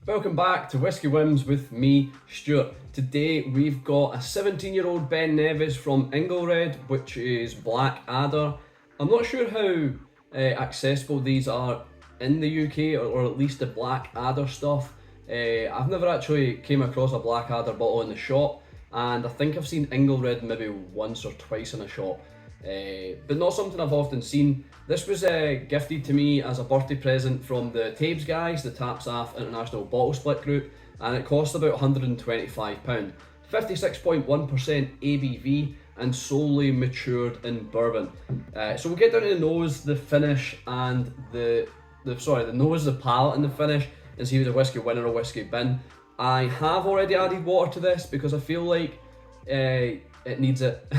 Welcome back to Whisky Whims with me, Stuart. Today we've got a 17-year-old Ben Nevis from Ingelred, which is Blackadder. I'm not sure how accessible these are in the UK, or at least the Blackadder stuff. I've never actually came across a Blackadder bottle in the shop, and I think I've seen Ingelred maybe once or twice in a shop, but not something I've often seen. This was gifted to me as a birthday present from the Tabes guys, the Tapsaf International Bottle Split Group, and it cost about £125. 56.1% ABV and solely matured in bourbon. So we'll get down to the nose, the finish, and the nose, the palate, and the finish, and see if it's a Whisky Win or a Whisky Bin. I have already added water to this because I feel like it needs it.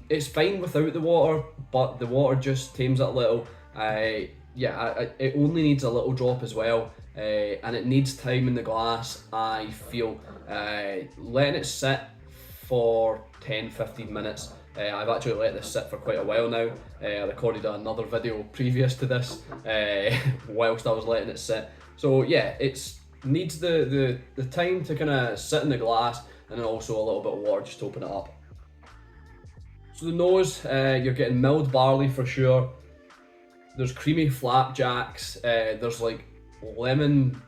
It's fine without the water, but the water just tames it a little. It only needs a little drop as well, and it needs time in the glass. I feel letting it sit for 10-15 minutes. I've actually let this sit for quite a while now. I recorded another video previous to this whilst I was letting it sit. So yeah, it needs the time to kind of sit in the glass, and then also a little bit of water just to open it up. So the nose, you're getting milled barley for sure. There's creamy flapjacks. There's like lemon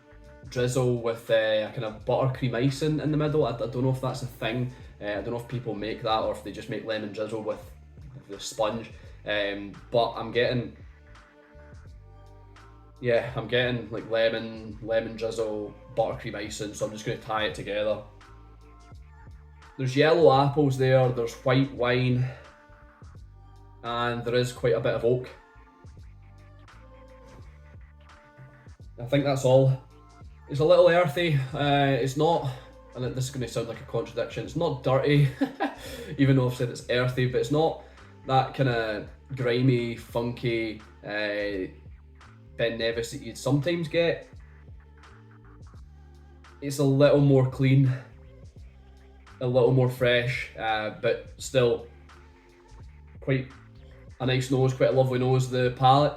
drizzle with a kind of buttercream icing in the middle. I don't know if that's a thing. I don't know if people make that or if they just make lemon drizzle with the sponge. But I'm getting like lemon drizzle, buttercream icing. So I'm just going to tie it together. There's yellow apples there, there's white wine, and there is quite a bit of oak. I think that's all. It's a little earthy. It's not, and this is going to sound like a contradiction, it's not dirty, even though I've said it's earthy, but it's not that kind of grimy, funky Ben Nevis that you'd sometimes get. It's a little more clean, a little more fresh, but still quite a nice nose, quite a lovely nose. The palate,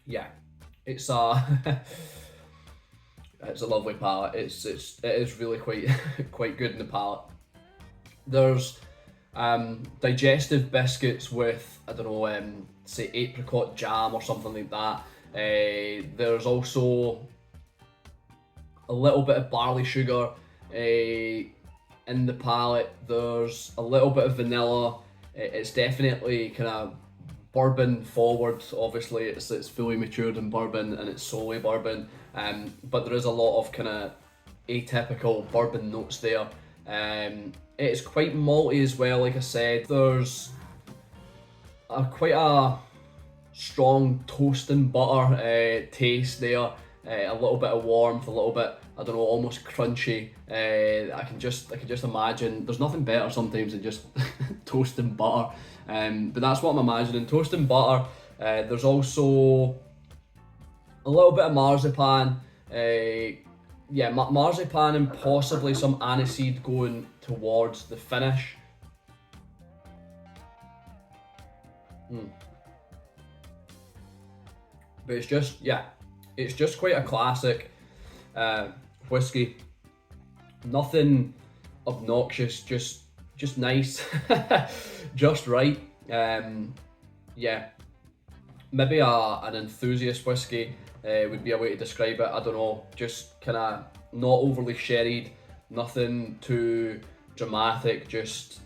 yeah, it's a it's a lovely palate. It is really quite good in the palate. There's digestive biscuits with, I don't know, say apricot jam or something like that. There's also a little bit of barley sugar in the palate. There's a little bit of vanilla. It's definitely kind of bourbon forward. Obviously it's fully matured in bourbon and it's solely bourbon, but there is a lot of kind of atypical bourbon notes there. It's quite malty as well, like I said. There's quite a strong toast and butter taste there. A little bit of warmth, a little bit, I don't know, almost crunchy. I can just imagine. There's nothing better sometimes than just toast and butter. But that's what I'm imagining. Toast and butter. There's also a little bit of marzipan. Marzipan and possibly some aniseed going towards the finish. But it's just quite a classic whiskey. Nothing obnoxious, just nice, just right. Maybe an enthusiast whiskey would be a way to describe it. I don't know, just kind of not overly sherried, nothing too dramatic, just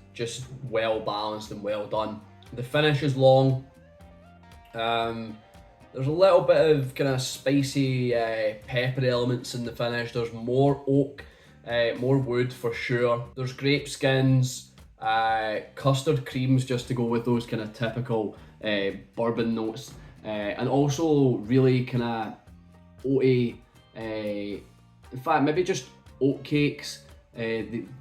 well balanced and well done. The finish is long. There's a little bit of kind of spicy pepper elements in the finish. There's more oak, more wood for sure. There's grape skins, custard creams just to go with those kind of typical bourbon notes, and also really kind of oaty, in fact maybe just oat cakes,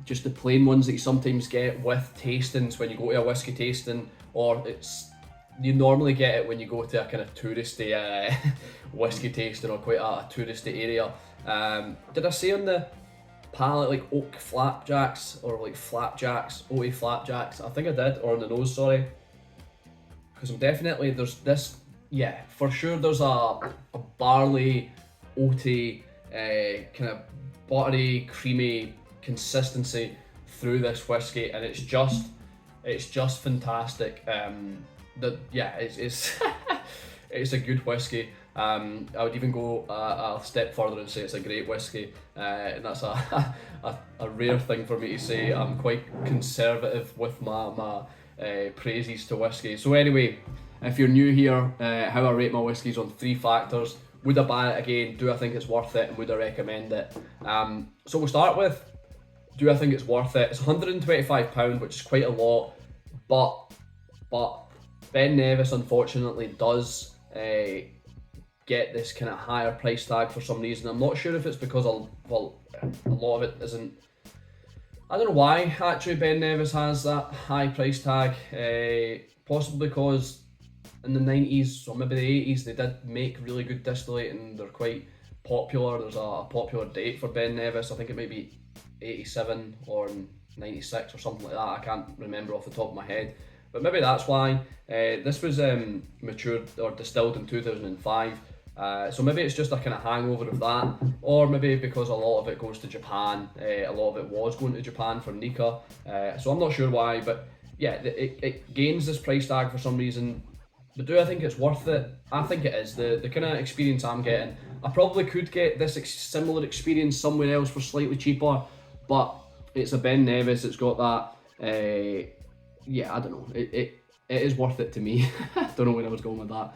just the plain ones that you sometimes get with tastings when you go to a whiskey tasting, or you normally get it when you go to a kind of touristy whiskey tasting or quite a touristy area. Did I say on the Palate, like oak flapjacks, or like flapjacks, oaty flapjacks. I think I did, or on the nose, sorry. Because I'm definitely, there's this, yeah, for sure there's a barley, oaty, kind of buttery, creamy consistency through this whiskey, and it's just fantastic. It's it's a good whiskey. I would even go a step further and say it's a great whiskey, and that's a rare thing for me to say. I'm quite conservative with my praises to whiskey. So anyway, if you're new here, how I rate my whiskies on 3 factors. Would I buy it again? Do I think it's worth it? And would I recommend it? So we'll start with, do I think it's worth it? It's £125, which is quite a lot, but Ben Nevis unfortunately does get this kind of higher price tag for some reason. I'm not sure if it's because a lot of it isn't. I don't know why actually Ben Nevis has that high price tag. Possibly because in the 90s or maybe the 80s they did make really good distillate and they're quite popular. There's a popular date for Ben Nevis. I think it might be 87 or 96 or something like that. I can't remember off the top of my head. But maybe that's why. This was matured or distilled in 2005. So maybe it's just a kind of hangover of that, or maybe because a lot of it goes to Japan. A lot of it was going to Japan for Nika. So I'm not sure why, but yeah, it gains this price tag for some reason. But do I think it's worth it? I think it is. The kind of experience I'm getting, I probably could get this similar experience somewhere else for slightly cheaper, but it's a Ben Nevis. It's got that. Yeah, I don't know. It is worth it to me. Don't know where I was going with that.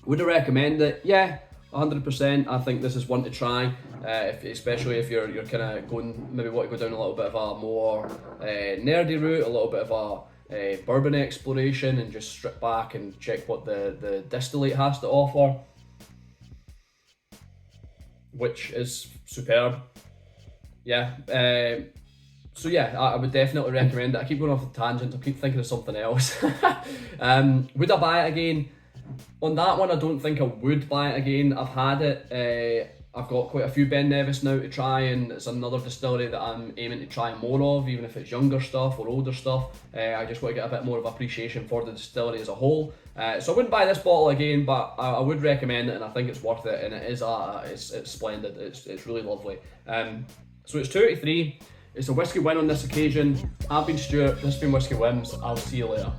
Would I recommend it? Yeah, 100%. I think this is one to try, especially if you're kind of going, maybe want to go down a little bit of a more nerdy route, a little bit of a bourbon exploration, and just strip back and check what the distillate has to offer, which is superb. Yeah. So yeah, I would definitely recommend it. I keep going off the tangent, I keep thinking of something else. Would I buy it again? On that one, I don't think I would buy it again. I've had it. I've got quite a few Ben Nevis now to try, and it's another distillery that I'm aiming to try more of, even if it's younger stuff or older stuff. I just want to get a bit more of appreciation for the distillery as a whole. So I wouldn't buy this bottle again, but I would recommend it, and I think it's worth it, and it is it's splendid. It's really lovely. So it's 283. It's a Whisky Win on this occasion. I've been Stuart. This has been Whisky Whims. I'll see you later.